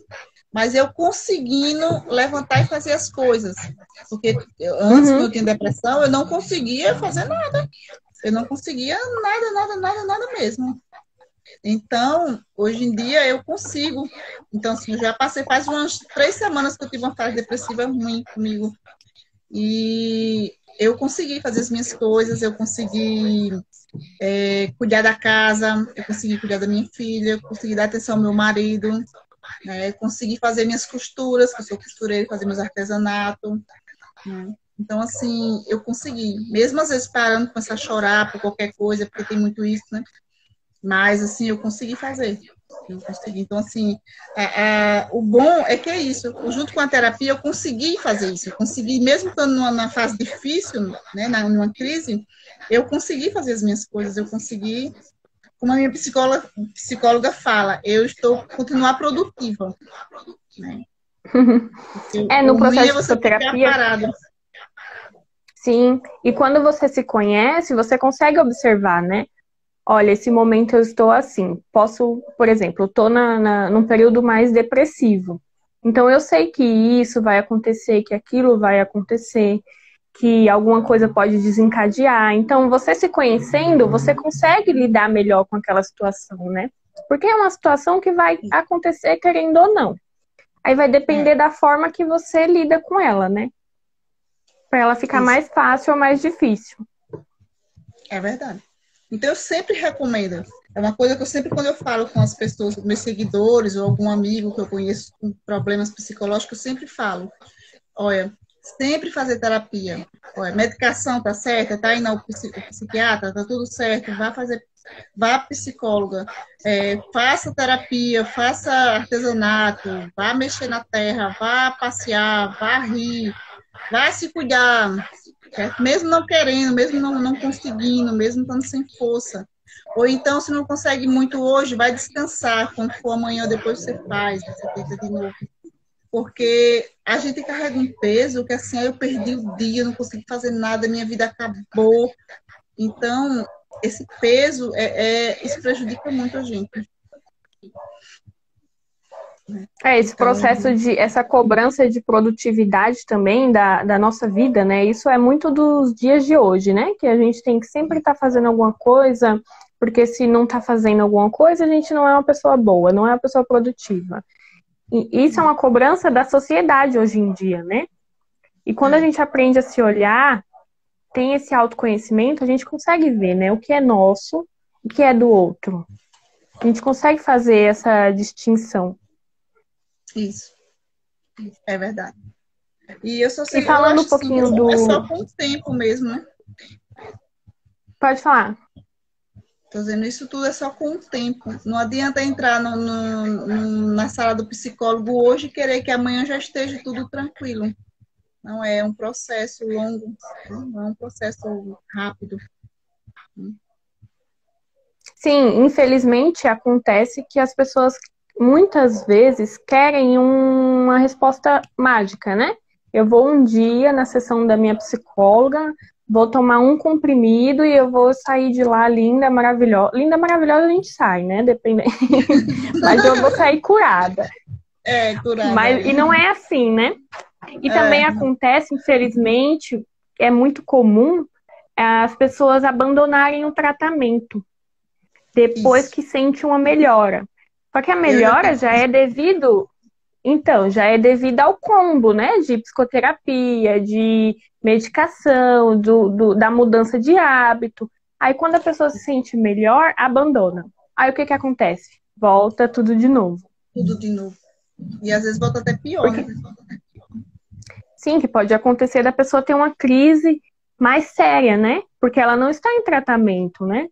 Mas eu conseguindo levantar e fazer as coisas. Porque antes, quando eu tinha depressão, eu não conseguia fazer nada. Eu não conseguia nada mesmo. Então, hoje em dia, eu consigo. Então, assim, eu já passei faz umas 3 semanas que eu tive uma fase depressiva ruim comigo. E eu consegui fazer as minhas coisas, eu consegui cuidar da casa, eu consegui cuidar da minha filha, eu consegui dar atenção ao meu marido, consegui fazer minhas costuras, que eu sou costureira, fazer meus artesanatos. Né? Então, assim, eu consegui. Mesmo às vezes parando, começar a chorar por qualquer coisa, porque tem muito isso, né? Mas, assim, eu consegui fazer. Eu consegui. Então, assim, o bom é que é isso. Junto com a terapia, eu consegui fazer isso. Eu consegui, mesmo estando numa fase difícil, né, numa crise, eu consegui fazer as minhas coisas. Eu consegui, como a minha psicóloga fala, continuar produtiva. Né? No processo de psicoterapia. Sim, e quando você se conhece, você consegue observar, né? Olha, esse momento eu estou assim. Posso, por exemplo, eu estou num período mais depressivo. Então eu sei que isso vai acontecer, que aquilo vai acontecer, que alguma coisa pode desencadear. Então, você se conhecendo, você consegue lidar melhor com aquela situação, né? Porque é uma situação que vai acontecer querendo ou não. Aí vai depender da forma que você lida com ela, né? Para ela ficar mais fácil ou mais difícil. É verdade. Então, eu sempre recomendo. É uma coisa que eu sempre, quando eu falo com as pessoas, com meus seguidores ou algum amigo que eu conheço com problemas psicológicos, eu sempre falo, olha, sempre fazer terapia. Olha, medicação tá certa, tá indo ao psiquiatra, tá tudo certo, vá à psicóloga, faça terapia, faça artesanato, vá mexer na terra, vá passear, vá rir, vá se cuidar. Certo? Mesmo não querendo, mesmo não conseguindo, mesmo estando sem força. Ou então, se não consegue muito hoje, vai descansar. Quando for amanhã ou depois você faz, você tenta de novo. Porque a gente carrega um peso que assim, eu perdi o dia, não consegui fazer nada, minha vida acabou. Então, esse peso, isso prejudica muito a gente. Esse processo essa cobrança de produtividade também da nossa vida, né? Isso é muito dos dias de hoje, né? Que a gente tem que sempre estar fazendo alguma coisa, porque se não está fazendo alguma coisa, a gente não é uma pessoa boa, não é uma pessoa produtiva. E isso é uma cobrança da sociedade hoje em dia, né? E quando a gente aprende a se olhar, tem esse autoconhecimento, a gente consegue ver, né? O que é nosso, o que é do outro. A gente consegue fazer essa distinção. Isso. É verdade. E eu só sei, e falando um pouquinho assim, é só com o tempo mesmo, né? Pode falar. Tô dizendo, isso tudo é só com o tempo. Não adianta entrar na sala do psicólogo hoje e querer que amanhã já esteja tudo tranquilo. Não é um processo longo, não é um processo rápido. Sim, infelizmente acontece que as pessoas muitas vezes querem uma resposta mágica, né? Eu vou um dia na sessão da minha psicóloga, vou tomar um comprimido e eu vou sair de lá linda, maravilhosa. Linda, maravilhosa a gente sai, né? Dependendo. Mas eu vou sair curada. Curada. Mas, e não é assim, né? E também acontece, infelizmente, é muito comum as pessoas abandonarem o tratamento depois que sente uma melhora. Só que a Eu já melhora tive. já é devido ao combo, né? De psicoterapia, de medicação, da mudança de hábito. Aí quando a pessoa se sente melhor, abandona. Aí o que que acontece? Volta tudo de novo. Tudo de novo. E às vezes volta até pior, Porque né? sim, que pode acontecer da pessoa ter uma crise mais séria, né? Porque ela não está em tratamento, né?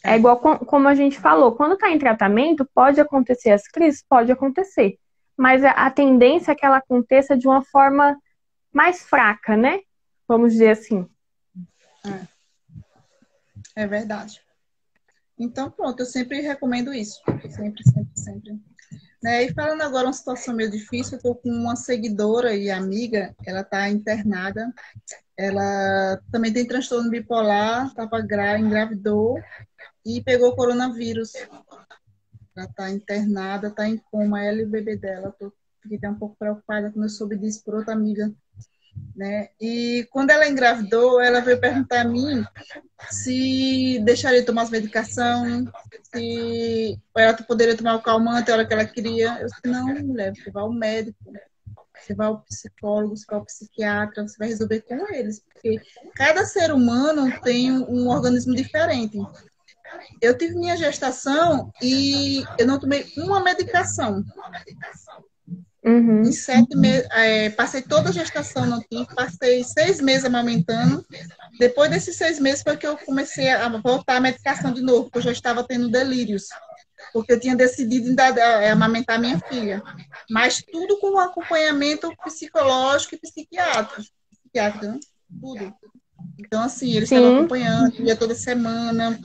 É É, igual como a gente falou, quando está em tratamento, pode acontecer as crises, pode acontecer. Mas a tendência é que ela aconteça de uma forma mais fraca, né? Vamos dizer assim. é verdade. Então, pronto, eu sempre recomendo isso. Sempre, sempre, sempre. Né? E falando agora uma situação meio difícil, eu estou com uma seguidora e amiga, ela está internada, ela também tem transtorno bipolar, estava engravidou e pegou coronavírus. Ela está internada, está em coma, ela e o bebê dela. Fiquei até um pouco preocupada quando eu soube disso por outra amiga, né? E quando ela engravidou, ela veio perguntar a mim se deixaria de tomar as medicação, se ela poderia tomar o calmante a hora que ela queria. Eu disse, não, mulher, você vai ao médico, você vai ao psicólogo, você vai ao psiquiatra, você vai resolver com eles, porque cada ser humano tem um organismo diferente. Eu tive minha gestação e eu não tomei uma medicação. Em Uhum. 7 meses, passei toda a gestação, não tive, passei 6 meses amamentando. Depois desses 6 meses foi que eu comecei a voltar à medicação de novo, porque eu já estava tendo delírios, porque eu tinha decidido amamentar minha filha. Mas tudo com acompanhamento psicológico e psiquiátrico, né? Tudo. Então, assim, eles estavam Sim, acompanhando, ia toda semana,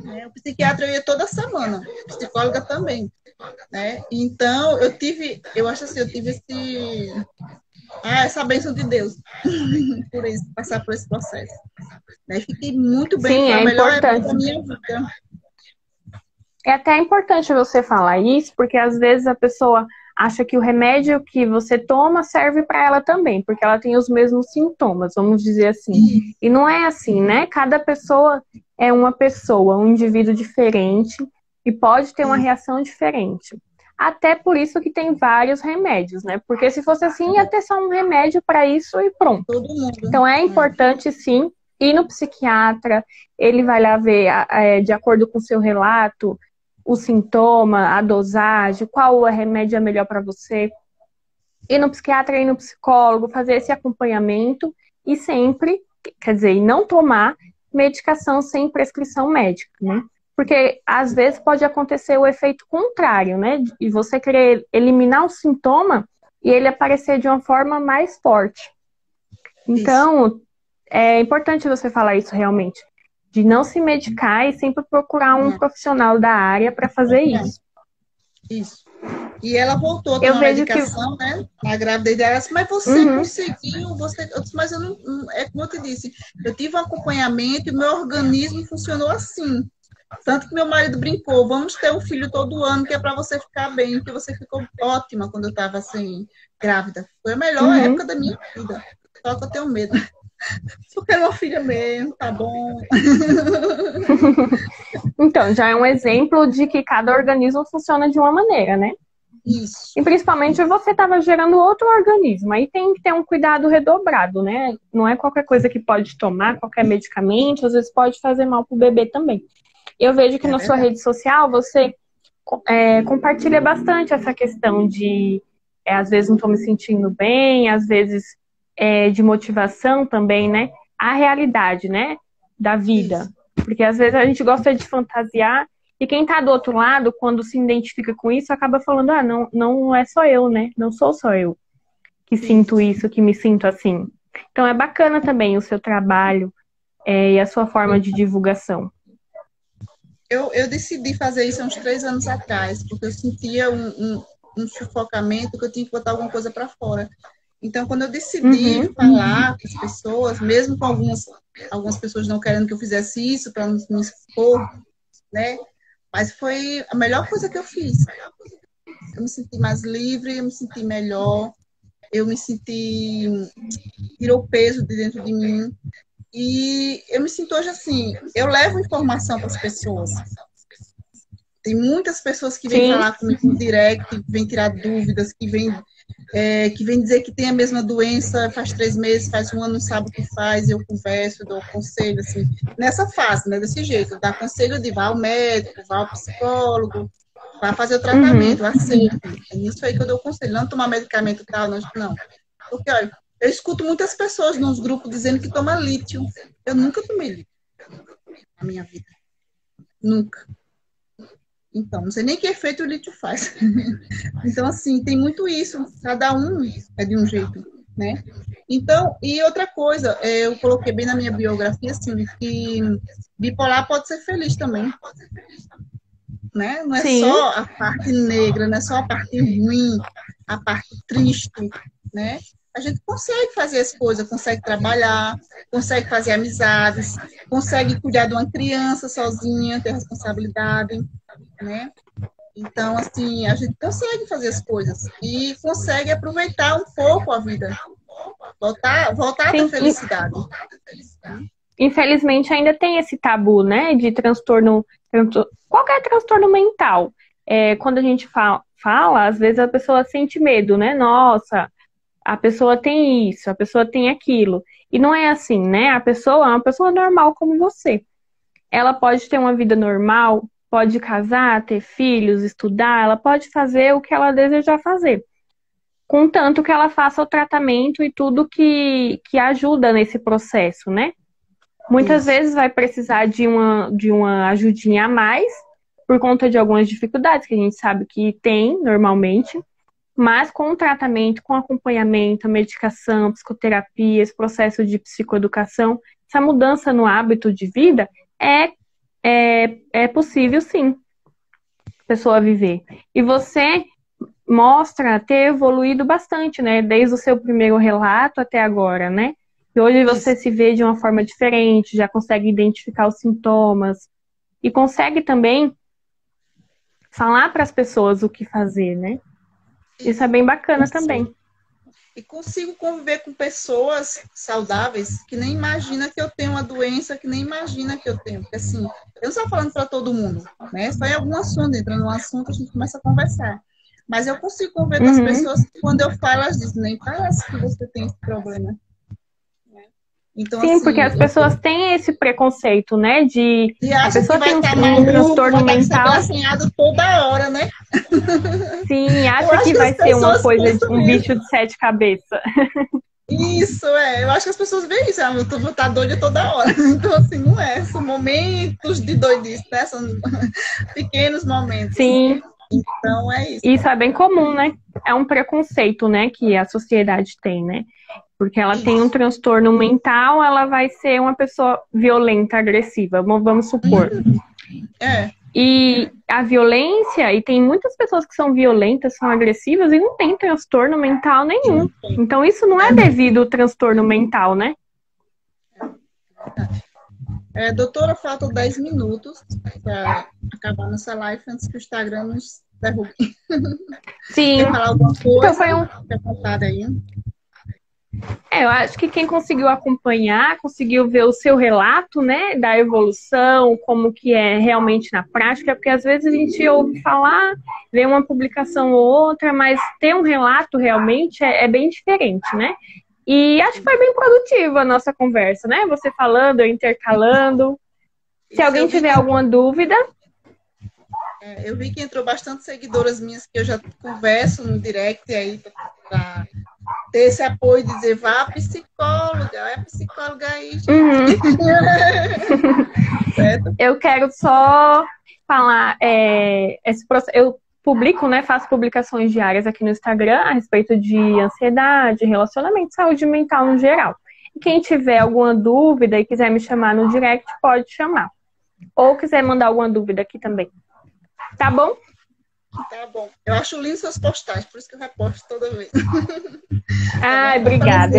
né? O psiquiatra eu ia toda semana, psicóloga também, né? Então, eu acho assim, eu tive essa bênção de Deus, por isso, passar por esse processo. Né? Fiquei muito bem, sim, foi a é melhor época importante. da minha vida. É até importante você falar isso, porque às vezes a pessoa acha que o remédio que você toma serve para ela também, porque ela tem os mesmos sintomas, vamos dizer assim. E, E não é assim, né? Cada pessoa é uma pessoa, um indivíduo diferente e pode ter uma e reação diferente. Até por isso que tem vários remédios, né? Porque se fosse assim, ia ter só um remédio para isso e pronto. todo mundo. Então é importante, sim, ir no psiquiatra, ele vai lá ver, de acordo com o seu relato, o sintoma, a dosagem, qual remédio é melhor para você. Ir no psiquiatra, ir no psicólogo, fazer esse acompanhamento e sempre, quer dizer, e não tomar medicação sem prescrição médica, né? Porque às vezes pode acontecer o efeito contrário, né? E você querer eliminar o sintoma e ele aparecer de uma forma mais forte. Isso. Então, é importante você falar isso realmente, de não se medicar e sempre procurar um Não, profissional da área para fazer não, isso. isso. E ela voltou a Eu tomar vejo que. medicação, né? Na gravidez dela, ela disse, mas você Uhum, conseguiu, eu disse, mas eu não, é como eu te disse, eu tive um acompanhamento e o meu organismo funcionou assim. Tanto que meu marido brincou, vamos ter um filho todo ano, que é para você ficar bem, que você ficou ótima quando eu estava assim, grávida. Foi a melhor uhum. época da minha vida. Só que eu tenho medo. Só quero uma filha mesmo, tá bom. Então, já é um exemplo de que cada organismo funciona de uma maneira, né? Isso. E principalmente você estava gerando outro organismo. Aí tem que ter um cuidado redobrado, né? Não é qualquer coisa que pode tomar, qualquer medicamento, às vezes pode fazer mal para o bebê também. Eu vejo que É na sua verdade. rede social você compartilha bastante essa questão de, às vezes não estou me sentindo bem, às vezes de motivação também, né? A realidade, né? Da vida. Isso. Porque às vezes a gente gosta de fantasiar e quem está do outro lado, quando se identifica com isso, acaba falando, não, não é só eu, né? Não sou só eu que sinto Isso. isso, que me sinto assim. Então é bacana também o seu trabalho e a sua forma de divulgação. Eu decidi fazer isso há uns 3 anos atrás, porque eu sentia um sufocamento que eu tinha que botar alguma coisa para fora. Então, quando eu decidi Uhum, falar com as pessoas, mesmo com algumas pessoas não querendo que eu fizesse isso, para não me expor, né? Mas foi a melhor coisa que eu fiz. Eu me senti mais livre, eu me senti melhor, eu me senti. Tirou o peso de dentro de mim. E eu me sinto hoje assim, eu levo informação para as pessoas. Tem muitas pessoas que vêm Sim. falar comigo no direct, que vêm tirar dúvidas, que vêm dizer que tem a mesma doença faz 3 meses, faz um ano, não sabe o que faz, eu converso, eu dou conselho, assim, nessa fase, né, desse jeito, eu dou conselho de vá ao médico, vá ao psicólogo, vá fazer o tratamento, aceite. É isso aí que eu dou conselho, não tomar medicamento e tal, não. Porque, olha, eu escuto muitas pessoas nos grupos dizendo que toma lítio. Eu nunca tomei lítio na minha vida. Nunca. Então, não sei nem que efeito o lítio faz. Então, assim, tem muito isso. Cada um é de um jeito, né? Então, e outra coisa, eu coloquei bem na minha biografia, assim, que bipolar pode ser feliz também, né? Não é Sim. só a parte negra, não é só a parte ruim, a parte triste, né? A gente consegue fazer as coisas, consegue trabalhar, consegue fazer amizades, consegue cuidar de uma criança sozinha, ter responsabilidade, né? Então, assim, a gente consegue fazer as coisas e consegue aproveitar um pouco a vida, voltar a ter Sim. felicidade. Infelizmente ainda tem esse tabu, né, de transtorno, qualquer transtorno mental. Quando a gente fala, às vezes a pessoa sente medo, né? Nossa, a pessoa tem isso, a pessoa tem aquilo. E não é assim, né? A pessoa é uma pessoa normal como você. Ela pode ter uma vida normal, pode casar, ter filhos, estudar, ela pode fazer o que ela desejar fazer. Contanto que ela faça o tratamento e tudo que ajuda nesse processo, né? Muitas vezes vai precisar de uma ajudinha a mais, por conta de algumas dificuldades que a gente sabe que tem normalmente, mas com o tratamento, com acompanhamento, a medicação, psicoterapia, esse processo de psicoeducação, essa mudança no hábito de vida é possível sim a pessoa viver. E você mostra ter evoluído bastante, né? Desde o seu primeiro relato até agora, né? E hoje você se vê de uma forma diferente, já consegue identificar os sintomas e consegue também falar para as pessoas o que fazer, né? Isso é bem bacana também. E consigo conviver com pessoas saudáveis que nem imagina que eu tenho uma doença, que nem imagina que eu tenho. Porque assim, eu não estou falando para todo mundo, né? Só em algum assunto, entrando no assunto, a gente começa a conversar. Mas eu consigo conviver com as pessoas que quando eu falo, elas dizem, nem parece que você tem esse problema. Então, sim, assim, porque as pessoas têm esse preconceito, né? A pessoa tem um transtorno mental. Vai toda hora, né? Sim, acha que vai ser uma coisa, um bicho de 7 cabeças. Isso, eu acho que as pessoas veem isso, eu tô tá doida toda hora. Então, assim, não é. São momentos de doidice, né? São pequenos momentos. Sim. Então, é isso. Isso é bem comum, né? É um preconceito, né, que a sociedade tem, né? Porque ela tem um transtorno mental, ela vai ser uma pessoa violenta, agressiva, vamos supor. E a violência, e tem muitas pessoas que são violentas, são agressivas e não tem transtorno mental nenhum. Então isso não é devido ao transtorno mental, né? Doutora, faltam 10 minutos para acabar nossa live antes que o Instagram nos derrube. Sim. Quer falar alguma coisa? Então foi Quer contar aí? Eu acho que quem conseguiu acompanhar, conseguiu ver o seu relato, né, da evolução, como que é realmente na prática, porque às vezes a gente ouve falar, vê uma publicação ou outra, mas ter um relato realmente é bem diferente, né? E acho que foi bem produtiva a nossa conversa, né? Você falando, eu intercalando. Se alguém tiver alguma dúvida... Eu vi que entrou bastante seguidoras minhas que eu já converso no direct aí para ter esse apoio de dizer, vá à psicóloga, é psicóloga aí. Certo? Eu quero só falar, eu publico, né, faço publicações diárias aqui no Instagram a respeito de ansiedade, relacionamento, saúde mental no geral. E quem tiver alguma dúvida e quiser me chamar no direct, pode chamar. Ou quiser mandar alguma dúvida aqui também. Tá bom? Tá bom. Eu acho lindo suas postagens, por isso que eu reposto toda vez. Ai, obrigada.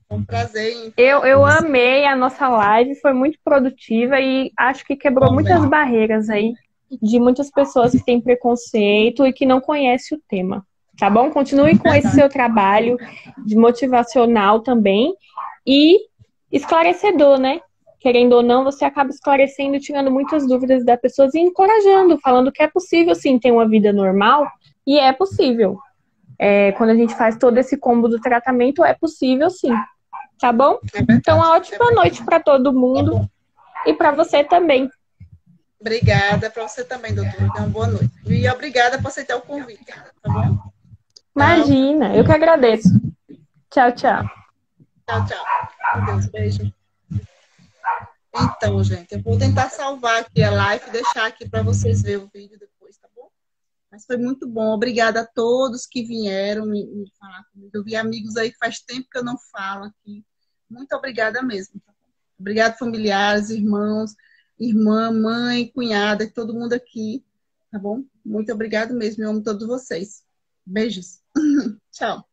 Um prazer. Eu amei a nossa live, foi muito produtiva e acho que quebrou muitas barreiras aí de muitas pessoas que têm preconceito e que não conhecem o tema. Tá bom? Continue com esse seu trabalho de motivacional também e esclarecedor, né? querendo ou não, você acaba esclarecendo, tirando muitas dúvidas das pessoas e encorajando, falando que é possível sim ter uma vida normal, e é possível. Quando a gente faz todo esse combo do tratamento, é possível sim. Tá bom? Então, uma ótima noite para todo mundo e para você também. Obrigada para você também, doutora. Uma boa noite. E obrigada por aceitar o convite. Tá bom? Imagina, eu que agradeço. Tchau, tchau. Tchau, tchau. Adeus, beijo. Então, gente, eu vou tentar salvar aqui a live e deixar aqui para vocês verem o vídeo depois, tá bom? Mas foi muito bom. Obrigada a todos que vieram me falar comigo. Eu vi amigos aí que faz tempo que eu não falo aqui. Muito obrigada mesmo. Tá bom? Obrigada, familiares, irmãos, irmã, mãe, cunhada, todo mundo aqui, tá bom? Muito obrigada mesmo. Eu amo todos vocês. Beijos. Tchau.